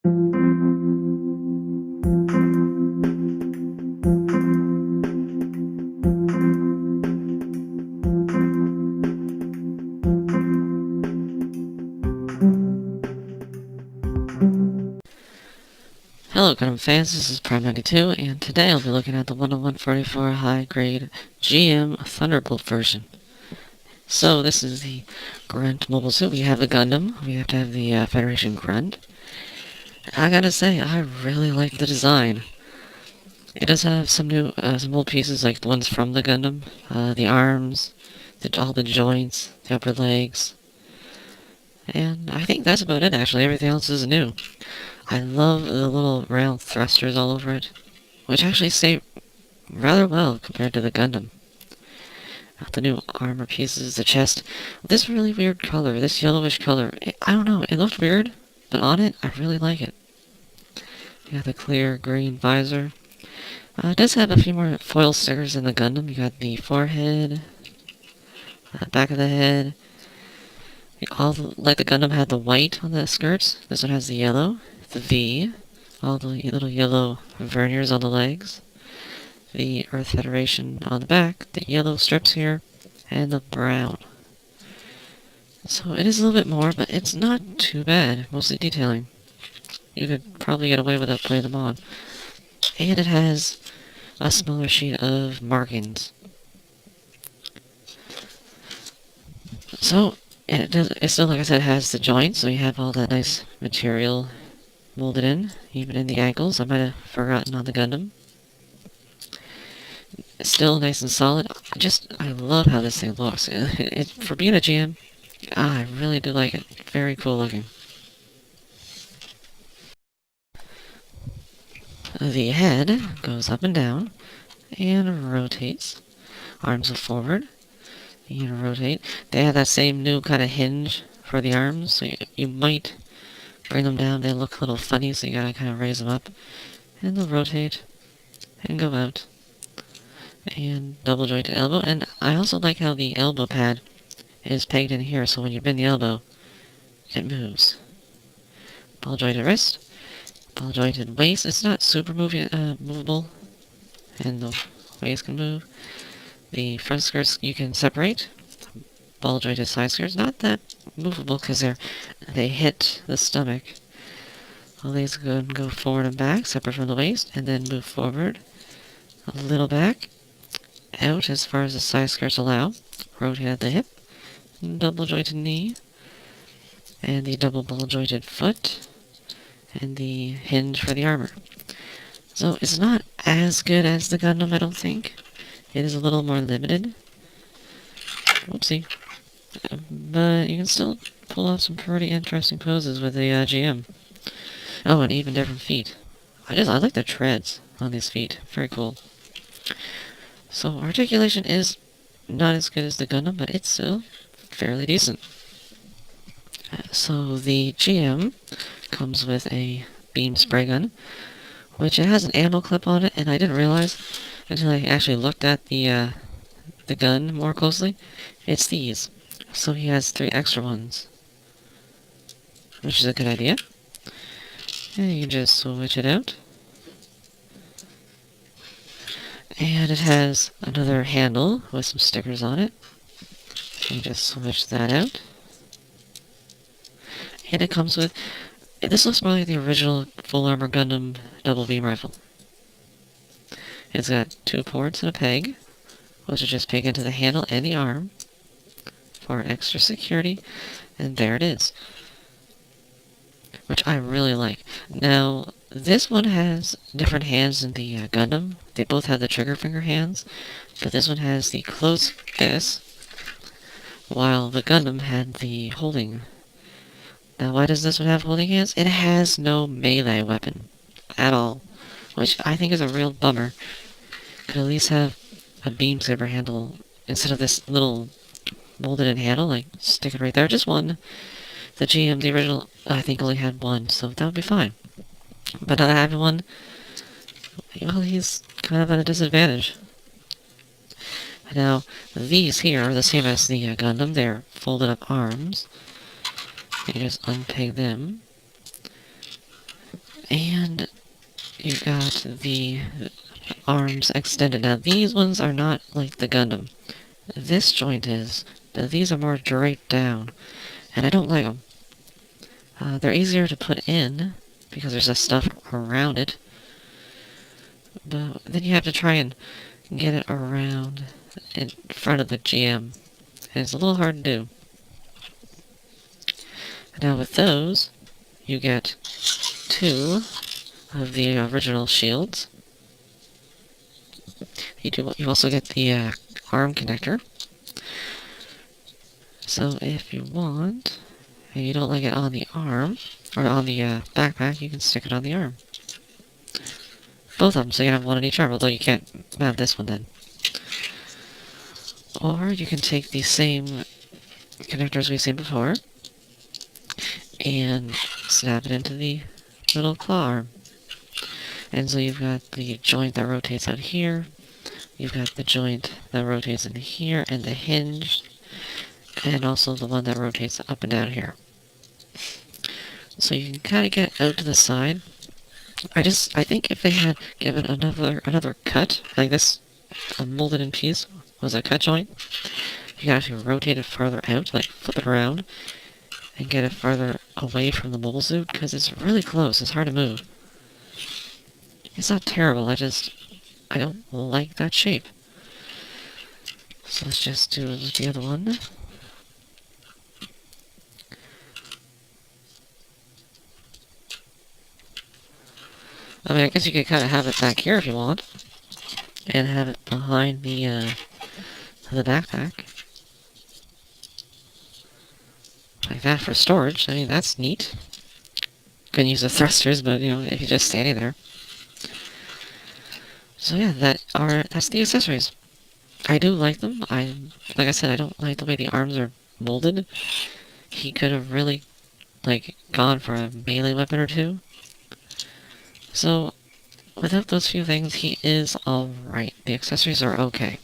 Hello Gundam fans, this is Prime92, and today I'll be looking at the 10144 high-grade GM Thunderbolt version. So this is the Grunt mobile suit. We have the Gundam, we have to have the Federation Grunt. I gotta say, I really like the design. It does have some new, some old pieces like the ones from the Gundam. The arms, all the joints, the upper legs. And I think that's about it actually, everything else is new. I love the little round thrusters all over it, which actually stay rather well compared to the Gundam. The new armor pieces, the chest, this really weird color, this yellowish color, I don't know, it looked weird, but on it, I really like it. You got the clear green visor. It does have a few more foil stickers than the Gundam. You got the forehead, back of the head. Like the Gundam had the white on the skirts, this one has the yellow. The V, all the little yellow verniers on the legs, the Earth Federation on the back, the yellow strips here, and the brown. So it is a little bit more, but it's not too bad, mostly detailing. You could probably get away without putting them on. And it has a smaller sheet of markings. So, it still, like I said, has the joints, so you have all that nice material molded in, even in the ankles. I might have forgotten on the Gundam. It's still nice and solid. I love how this thing looks. For being a GM, I really do like it. Very cool looking. The head goes up and down, and rotates. Arms are forward, and rotate. They have that same new kind of hinge for the arms, so you might bring them down. They look a little funny, so you gotta kind of raise them up. And they'll rotate and go out. And double jointed elbow. And I also like how the elbow pad is pegged in here, so when you bend the elbow, it moves. Ball jointed wrist. Ball jointed waist. It's not super movable, and the waist can move. The front skirts you can separate. Ball jointed side skirts, not that movable because they hit the stomach. All these go forward and back, separate from the waist, and then move forward a little back, out as far as the side skirts allow. Rotate at the hip, double jointed knee, and the double ball jointed foot, and the hinge for the armor. So it's not as good as the Gundam, I don't think. It is a little more limited. Whoopsie. But you can still pull off some pretty interesting poses with the GM. Oh, and even different feet. I like the treads on these feet. Very cool. So articulation is not as good as the Gundam, but it's still fairly decent. So the GM comes with a beam spray gun, which it has an ammo clip on it, and I didn't realize until I actually looked at the gun more closely. It's these. So he has 3 extra ones, which is a good idea. And you can just switch it out. And it has another handle with some stickers on it. You just switch that out. And it comes with... This looks more like the original Full Armor Gundam double beam rifle. It's got 2 ports and a peg, which will just peg into the handle and the arm for extra security, and there it is. Which I really like. Now, this one has different hands than the Gundam. They both have the trigger finger hands, but this one has the close fist, while the Gundam had the holding. Now, why does this one have holding hands? It has no melee weapon at all, which I think is a real bummer. Could at least have a beam saber handle instead of this little molded in handle, like stick it right there. Just one. The GM, the original, I think only had one, so that would be fine. But not having one, well, he's kind of at a disadvantage. Now, these here are the same as the Gundam. They're folded up arms. You just unpeg them. And you got the arms extended. Now, these ones are not like the Gundam. This joint is, but these are more draped down, and I don't like them. They're easier to put in, because there's just stuff around it. But then you have to try and get it around in front of the GM. And it's a little hard to do. Now with those, you get 2 of the original shields. You also get the arm connector. So if you want, and you don't like it on the arm, or on the backpack, you can stick it on the arm. Both of them, so you have one on each arm, although you can't mount this one then. Or you can take the same connectors we've seen before, and snap it into the little claw arm. And so you've got the joint that rotates out here, you've got the joint that rotates into here, and the hinge, and also the one that rotates up and down here. So you can kind of get out to the side. I think if they had given another cut, like this, a molded in piece was a cut joint, you can actually rotate it farther out, like flip it around, and get it farther away from the mobile suit, because it's really close, it's hard to move. It's not terrible, I don't like that shape. So let's just do the other one. I mean, I guess you could kind of have it back here if you want, and have it behind the backpack. Like that for storage. I mean, that's neat. Couldn't use the thrusters, but, you know, if you're just standing there. So yeah, that's the accessories. I do like them. Like I said, I don't like the way the arms are molded. He could have really, like, gone for a melee weapon or two. So, without those few things, he is alright. The accessories are okay.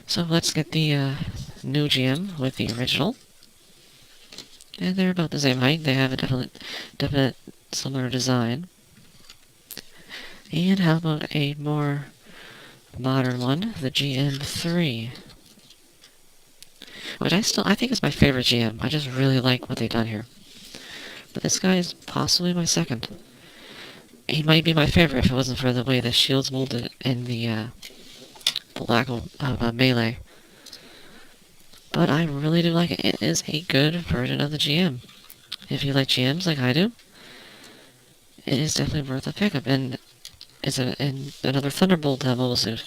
So let's get the new GM with the original. And they're about the same height. They have a definite similar design. And how about a more modern one, the GM3? Which I think is my favorite GM. I just really like what they've done here. But this guy is possibly my second. He might be my favorite if it wasn't for the way the shield's molded in the lack of melee. But I really do like it. It is a good version of the GM. If you like GMs like I do, it is definitely worth a pickup. And it's another Thunderbolt mobile suit.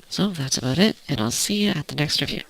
So that's about it, and I'll see you at the next review.